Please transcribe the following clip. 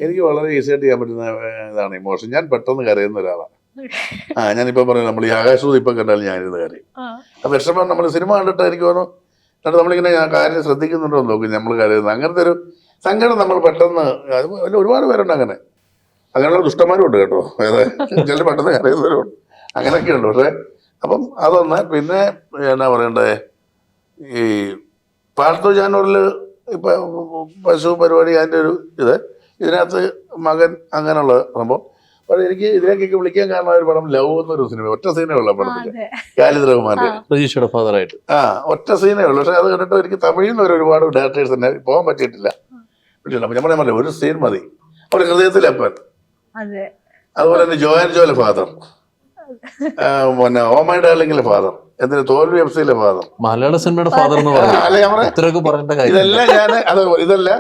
എനിക്ക് വളരെ ഈസി ആയിട്ട് ചെയ്യാൻ പറ്റുന്ന ഇതാണ് ഇമോഷൻ. ഞാൻ പെട്ടെന്ന് കരയുന്ന ഒരാളാണ്. ഞാനിപ്പോ പറഞ്ഞു നമ്മൾ ഈ ആകാശദൂത് ഇപ്പൊ കണ്ടാലും ഞാനിരുന്ന് കരയും. ആ വിഷമം നമ്മൾ സിനിമ കണ്ടിട്ട് എനിക്ക് തോന്നുന്നു എന്നിട്ട് നമ്മളിങ്ങനെ കാര്യം ശ്രദ്ധിക്കുന്നുണ്ടോ എന്ന് നോക്കും നമ്മൾ കരയുന്നത്. അങ്ങനത്തെ ഒരു സങ്കടം നമ്മൾ പെട്ടെന്ന് അത് ഒരുപാട് പേരുണ്ട് അങ്ങനെയുള്ള ദുഷ്ടന്മാരും ഉണ്ട് കേട്ടോ. ചിലർ പെട്ടെന്ന് കരയുന്നവരുണ്ട്, അങ്ങനെയൊക്കെ ഉണ്ട്. പക്ഷെ അപ്പം അതൊന്ന്. പിന്നെ എന്നാ പറയണ്ടേ, ഈ പാർത്തോ ജാനൂറിൽ ഇപ്പൊ പശു പരിപാടി അതിൻ്റെ ഒരു ഇതിനകത്ത് മകൻ അങ്ങനെയുള്ള സംഭവം. പക്ഷെ എനിക്ക് ഇതിലേക്കൊക്കെ വിളിക്കാൻ കാരണം ഒരു പടം ലവ് എന്നൊരു സിനിമ, ഒറ്റ സീനേ ഉള്ള പടത്തില്, ഖാലിദ് റഹ്മാന്റെ പ്രതീക്ഷയുടെ ഫാദറായിട്ട് ഒറ്റ സീനേ ഉള്ളൂ. പക്ഷെ അത് കണ്ടിട്ട് എനിക്ക് തമിഴിൽ നിന്ന് ഒരുപാട് ഡയറക്ടേഴ്സ് തന്നെ പോകാൻ പറ്റിയിട്ടില്ല. അപ്പൊ ഞാൻ പറയാൻ ഒരു സീൻ മതി. അവിടെ ഹൃദയത്തിലപ്പൻ, അതുപോലെ തന്നെ ജോയൽ ഫാദർ, പിന്നെ ഓ മൈ ഡാർലിംഗിലെ ഫാദർ, എന്തിന് തോൽവി എഫ്സിയിലെ ഫാദർ, മലയാള സിനിമയുടെ ഫാദർ എന്ന് പറയാം. ഇതെല്ലാം ഞാൻ ഇതെല്ലാം